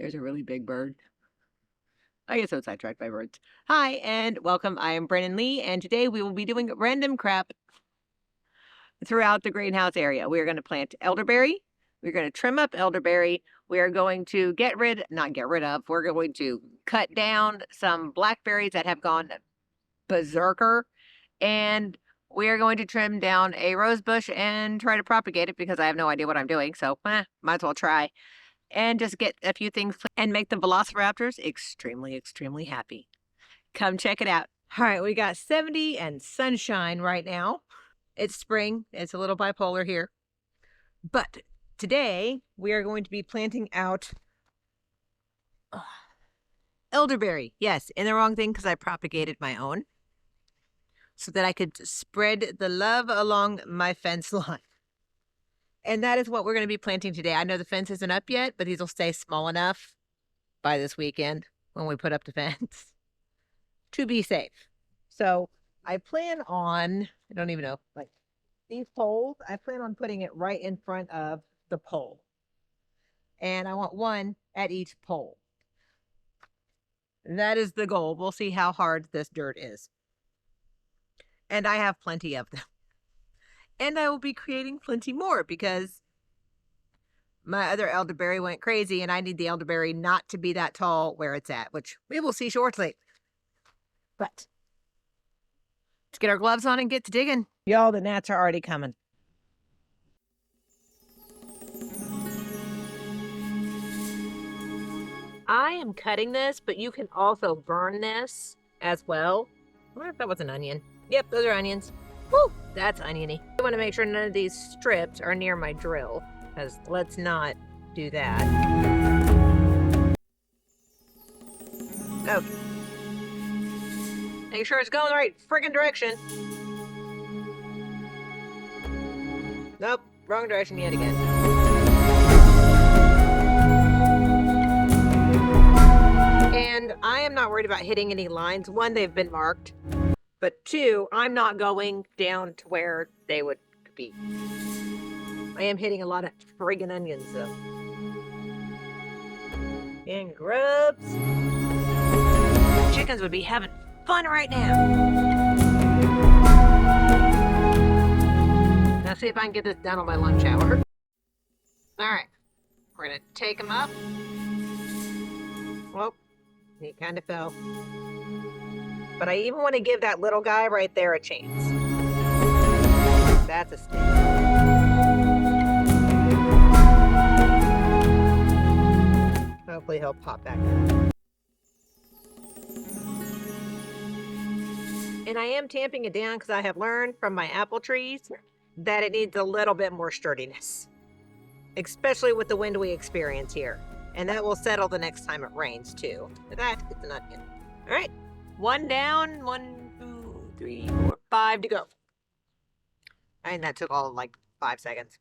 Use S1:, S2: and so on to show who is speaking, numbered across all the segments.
S1: There's a really big bird. I get so sidetracked by birds. Hi, and welcome. I am Brennan Leigh, and today we will be doing random crap throughout the greenhouse area. We are going to plant elderberry. We're going to trim up elderberry. We are going to not get rid of, we're going to cut down some blackberries that have gone berserker. And we are going to trim down a rose bush and try to propagate it because I have no idea what I'm doing. So, might as well try. And just get a few things and make the velociraptors extremely, extremely happy. Come check it out. All right, we got 70 and sunshine right now. It's spring. It's a little bipolar here. But today we are going to be planting out elderberry. Yes, and the wrong thing because I propagated my own so that I could spread the love along my fence line. And that is what we're going to be planting today. I know the fence isn't up yet, but these will stay small enough by this weekend when we put up the fence to be safe. So I plan on, I don't even know, like these poles, I plan on putting it right in front of the pole. And I want one at each pole. That is the goal. We'll see how hard this dirt is. And I have plenty of them. And I will be creating plenty more because my other elderberry went crazy and I need the elderberry not to be that tall where it's at, which we will see shortly. But let's get our gloves on and get to digging. Y'all, the gnats are already coming. I am cutting this, but you can also burn this as well. I wonder if that was an onion. Yep, those are onions. Woo, that's oniony. I want to make sure none of these strips are near my drill, because let's not do that. Okay. Make sure it's going the right friggin' direction. Nope, wrong direction yet again. And I am not worried about hitting any lines. One, they've been marked. But two, I'm not going down to where they would be. I am hitting a lot of friggin' onions, though. And grubs. Chickens would be having fun right now. Now see if I can get this done on my lunch hour. Alright. We're gonna take them up. Well, he kind of fell. But I even want to give that little guy right there a chance. That's a stick. Hopefully he'll pop back up. And I am tamping it down because I have learned from my apple trees that it needs a little bit more sturdiness. Especially with the wind we experience here. And that will settle the next time it rains too. That is an onion. All right. One down, 1, 2, 3, 4, 5 to go. And that took all of like 5 seconds.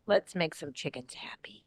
S1: Let's make some chickens happy.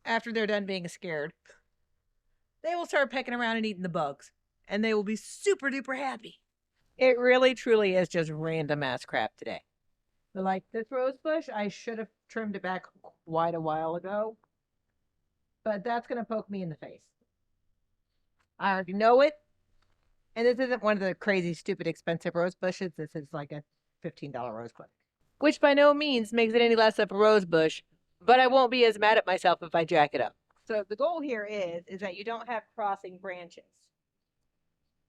S1: After they're done being scared, they will start pecking around and eating the bugs. And they will be super duper happy. It really truly is just random ass crap today. But like this rose bush, I should have trimmed it back quite a while ago. But that's gonna poke me in the face. I already know it. And this isn't one of the crazy, stupid, expensive rose bushes. This is like a $15 rose bush. Which by no means makes it any less of a rose bush, but I won't be as mad at myself if I jack it up. So the goal here is that you don't have crossing branches.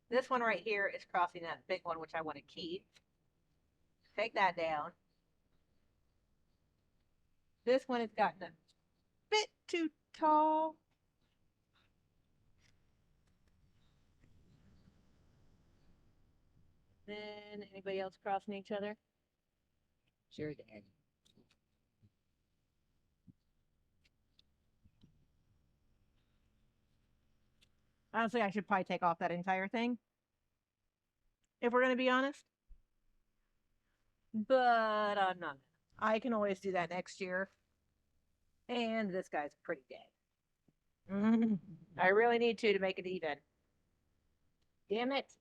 S1: This one right here is crossing that big one, which I want to keep. Take that down. This one has gotten a bit too tall. Then anybody else crossing each other? Sure did. Honestly, I should probably take off that entire thing, if we're going to be honest. But I'm not. I can always do that next year. And this guy's pretty dead. I really need to make it even. Damn it.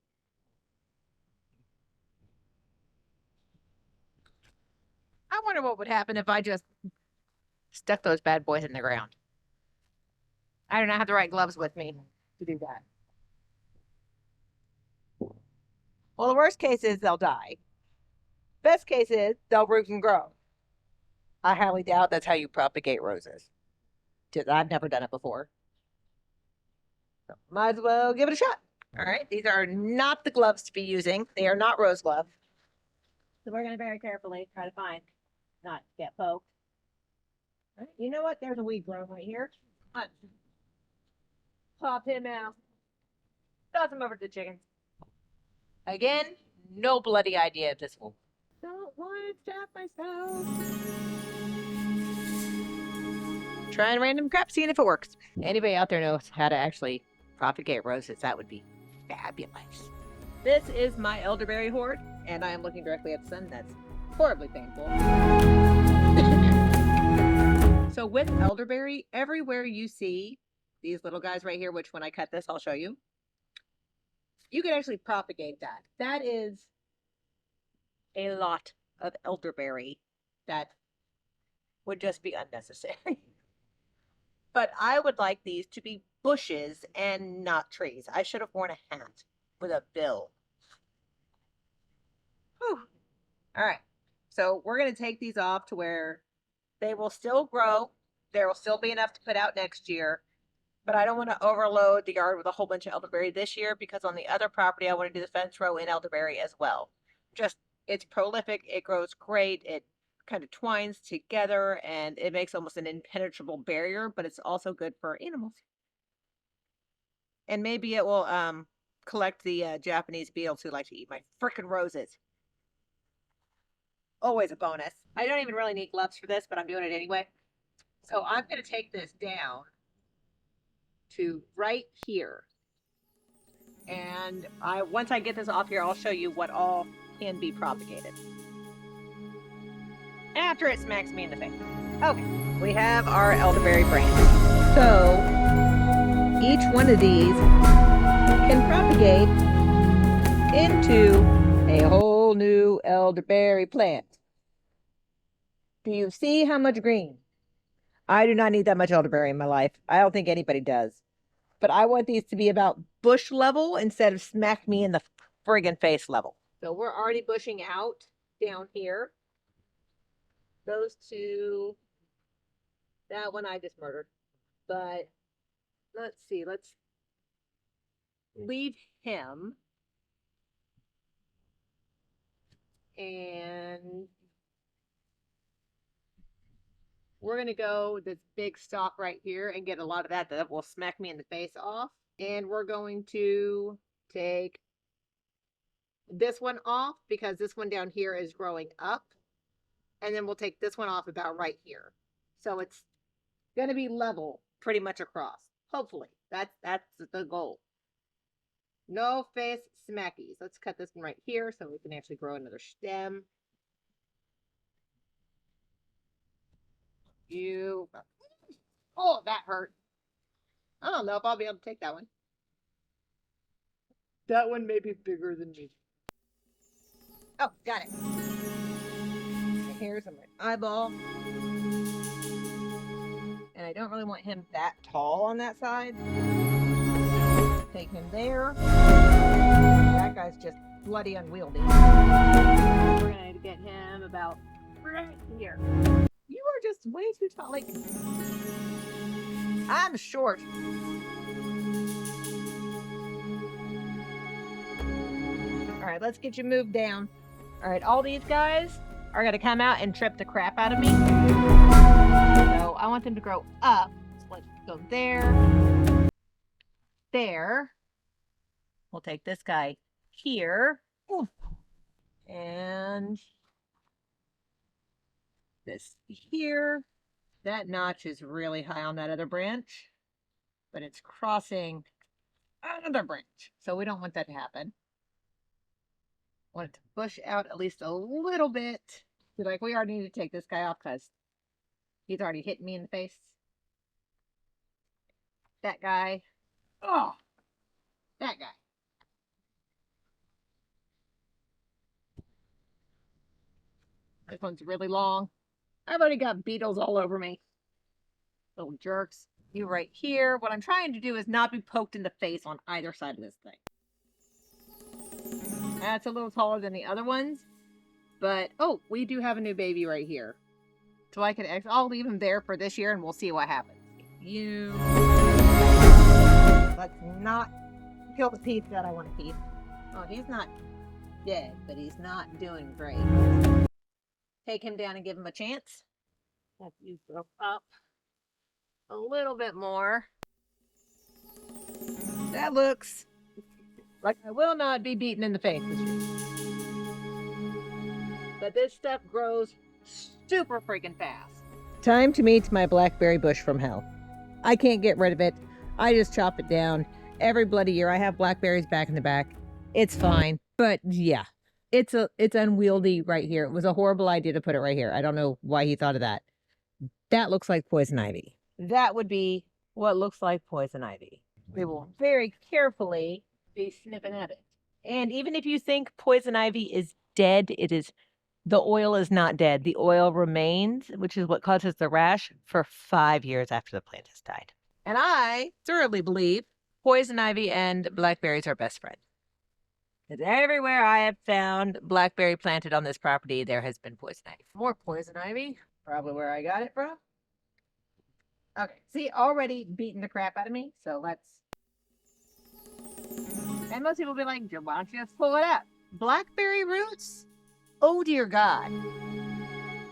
S1: I wonder what would happen if I just stuck those bad boys in the ground. I do not have the right gloves with me to do that. Well, the worst case is they'll die. Best case is they'll root and grow. I highly doubt that's how you propagate roses. Just, I've never done it before. So might as well give it a shot. All right, these are not the gloves to be using. They are not rose gloves. So we're going to very carefully try to find, not get poked. All right, you know what? There's a weed growing right here. Pop him out. Toss him over to the chickens. Again, no bloody idea if this will. Don't want to stop myself. Trying random crap, seeing if it works. Anybody out there knows how to actually propagate roses? That would be fabulous. This is my elderberry hoard, and I am looking directly at the sun. That's horribly painful. So with elderberry, everywhere you see these little guys right here, which when I cut this, I'll show you, you can actually propagate that. That is a lot of elderberry that would just be unnecessary. But I would like these to be bushes and not trees. I should have worn a hat with a bill. Whew. All right. So we're going to take these off to where they will still grow. There will still be enough to put out next year. But I don't want to overload the yard with a whole bunch of elderberry this year because on the other property, I want to do the fence row in elderberry as well. Just, it's prolific. It grows great. It kind of twines together and it makes almost an impenetrable barrier, but it's also good for animals. And maybe it will collect the Japanese beetles who like to eat my frickin' roses. Always a bonus. I don't even really need gloves for this, but I'm doing it anyway. So I'm going to take this down to right here. And once I get this off here, I'll show you what all can be propagated. After it smacks me in the face. Okay, we have our elderberry branch. So each one of these can propagate into a whole new elderberry plant. Do you see how much green? I do not need that much elderberry in my life. I don't think anybody does. But I want these to be about bush level instead of smack me in the friggin' face level. So we're already bushing out down here. Those two, that one I just murdered. But let's see, let's leave him. And we're going to go this big stalk right here and get a lot of that will smack me in the face off. And we're going to take this one off because this one down here is growing up. And then we'll take this one off about right here. So it's going to be level pretty much across. Hopefully. That's the goal. No face smackies. Let's cut this one right here so we can actually grow another stem. Oh, that hurt. I don't know if I'll be able to take that one. That one may be bigger than me. Oh, got it. My hair's on my eyeball. And I don't really want him that tall on that side. Take him there. That guy's just bloody unwieldy. We're going to get him about right here. You are just way too tall. Like, I'm short. All right, let's get you moved down. All right, all these guys are going to come out and trip the crap out of me. So I want them to grow up. So let's go there. There. We'll take this guy here. And this here. That notch is really high on that other branch, but it's crossing another branch. So we don't want that to happen. Want it to bush out at least a little bit. Be like, we already need to take this guy off because he's already hitting me in the face. That guy. Oh, that guy. This one's really long. I've already got beetles all over me. Little jerks. You right here. What I'm trying to do is not be poked in the face on either side of this thing. That's a little taller than the other ones. But, oh, we do have a new baby right here. So I'll leave him there for this year and we'll see what happens. Let's not kill the piece that I want to keep. Oh, he's not dead, but he's not doing great. Take him down and give him a chance. Let you grow up a little bit more. That looks like I will not be beaten in the face this year. But this stuff grows super freaking fast. Time to meet my blackberry bush from hell. I can't get rid of it. I just chop it down. Every bloody year I have blackberries back in the back. It's fine. But yeah, it's unwieldy right here. It was a horrible idea to put it right here. I don't know why he thought of that. That looks like poison ivy. That would be what looks like poison ivy. We will very carefully be snipping at it. And even if you think poison ivy is dead, the oil is not dead. The oil remains, which is what causes the rash, for 5 years after the plant has died. And I thoroughly believe poison ivy and blackberries are best friends. Because everywhere I have found blackberry planted on this property, there has been poison ivy. More poison ivy. Probably where I got it from. Okay, see, already beating the crap out of me. So let's... And most people will be like, why don't you just pull it up? Blackberry roots? Oh, dear God.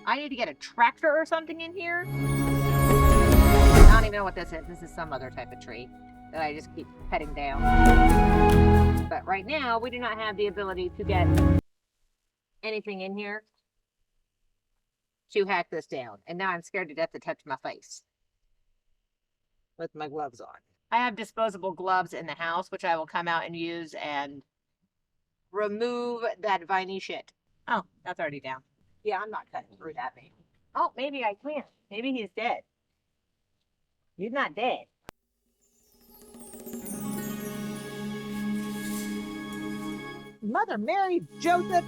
S1: I need to get a tractor or something in here. I don't even know what this is. This is some other type of tree that I just keep cutting down. But right now, we do not have the ability to get anything in here to hack this down. And now I'm scared to death to touch my face with my gloves on. I have disposable gloves in the house, which I will come out and use and remove that viney shit. Oh, that's already down. Yeah, I'm not cutting through that baby. Oh, maybe I can. Maybe he's dead. He's not dead. Mother Mary, Joseph.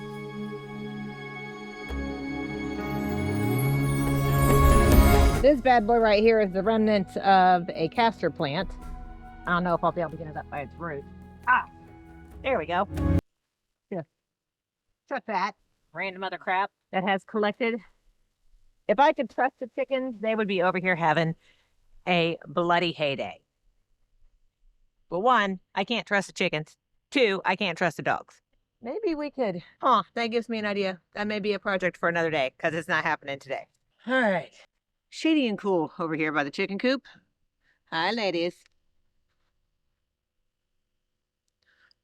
S1: This bad boy right here is the remnants of a castor plant. I don't know if I'll be able to get it up by its root. Ah, there we go. Yeah. Trust that random other crap that has collected. If I could trust the chickens, they would be over here having a bloody heyday. But 1, I can't trust the chickens. 2, I can't trust the dogs. Maybe we could... Huh, that gives me an idea. That may be a project for another day, because it's not happening today. All right. Shady and cool over here by the chicken coop. Hi, ladies.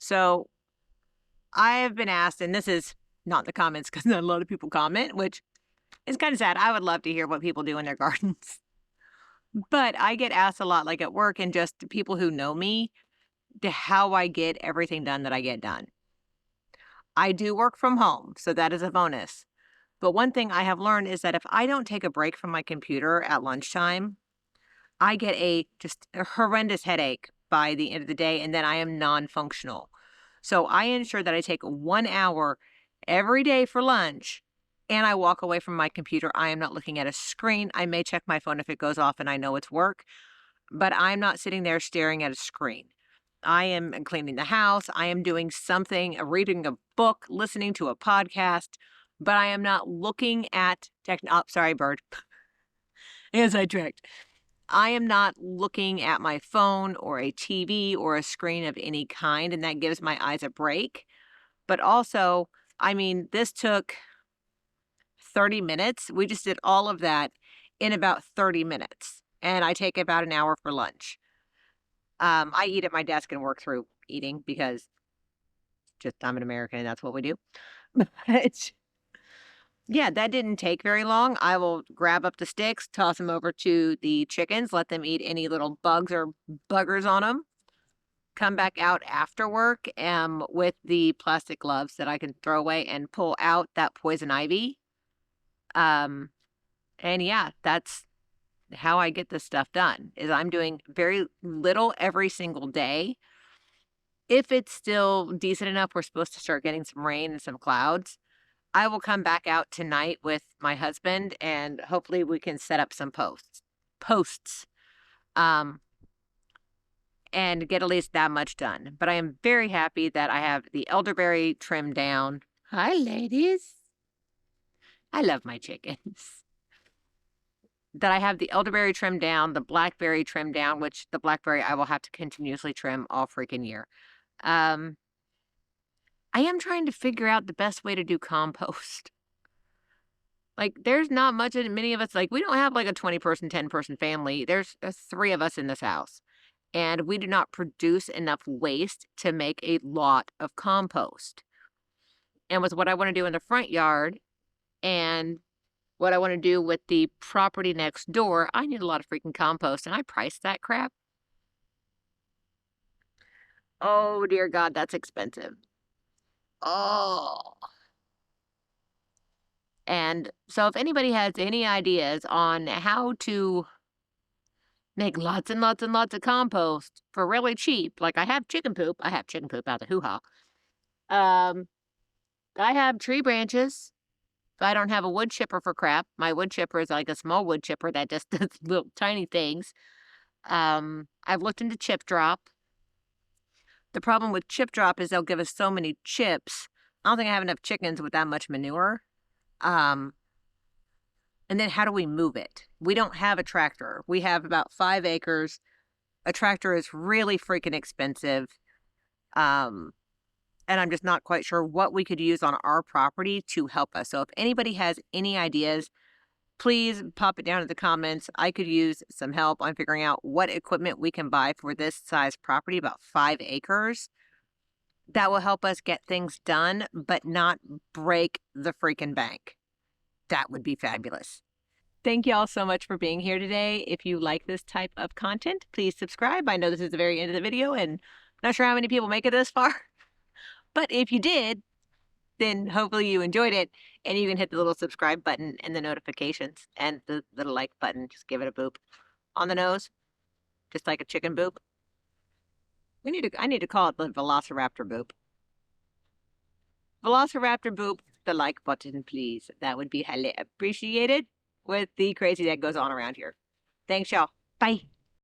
S1: So, I have been asked, and this is not in the comments because not a lot of people comment, which is kind of sad. I would love to hear what people do in their gardens. But I get asked a lot, like at work and just people who know me, to how I get everything done that I get done. I do work from home, so that is a bonus. But one thing I have learned is that if I don't take a break from my computer at lunchtime, I get just a horrendous headache by the end of the day, and then I am non-functional. So I ensure that I take 1 hour every day for lunch, and I walk away from my computer, I am not looking at a screen. I may check my phone if it goes off and I know it's work, but I'm not sitting there staring at a screen. I am cleaning the house. I am doing something, reading a book, listening to a podcast, but I am not looking at oh, sorry, bird. As I tricked. I am not looking at my phone or a TV or a screen of any kind, and that gives my eyes a break. But also, I mean, this took 30 minutes. We just did all of that in about 30 minutes, and I take about an hour for lunch. I eat at my desk and work through eating because just I'm an American and that's what we do. But yeah, that didn't take very long. I will grab up the sticks, toss them over to the chickens, let them eat any little bugs or buggers on them. Come back out after work with the plastic gloves that I can throw away and pull out that poison ivy. And yeah, that's how I get this stuff done, is I'm doing very little every single day. If it's still decent enough, we're supposed to start getting some rain and some clouds. I will come back out tonight with my husband and hopefully we can set up some posts, and get at least that much done. But I am very happy that I have the elderberry trimmed down. Hi, ladies. I love my chickens. That I have the elderberry trimmed down, the blackberry trimmed down, which the blackberry I will have to continuously trim all freaking year. I am trying to figure out the best way to do compost. Like, there's not much of many of us, like, we don't have like a 20-person, 10-person family. There's 3 of us in this house. And we do not produce enough waste to make a lot of compost. And with what I want to do in the front yard and what I want to do with the property next door, I need a lot of freaking compost. And I priced that crap. Oh, dear God, that's expensive. Oh. And so if anybody has any ideas on how to make lots and lots and lots of compost for really cheap, like I have chicken poop out of hoo-ha. I have tree branches. If I don't have a wood chipper for crap, my wood chipper is like a small wood chipper that just does little tiny things. I've looked into chip drop. The problem with chip drop is they'll give us so many chips. I don't think I have enough chickens with that much manure. And then how do we move it? We don't have a tractor. We have about 5 acres. A tractor is really freaking expensive. And I'm just not quite sure what we could use on our property to help us. So if anybody has any ideas, please pop it down in the comments. I could use some help on figuring out what equipment we can buy for this size property, about 5 acres. That will help us get things done, but not break the freaking bank. That would be fabulous. Thank you all so much for being here today. If you like this type of content, please subscribe. I know this is the very end of the video and I'm not sure how many people make it this far. But if you did, then hopefully you enjoyed it and you can hit the little subscribe button and the notifications and the little like button. Just give it a boop on the nose, just like a chicken boop. I need to call it the velociraptor boop. Velociraptor boop, the like button, please. That would be highly appreciated with the crazy that goes on around here. Thanks, y'all. Bye.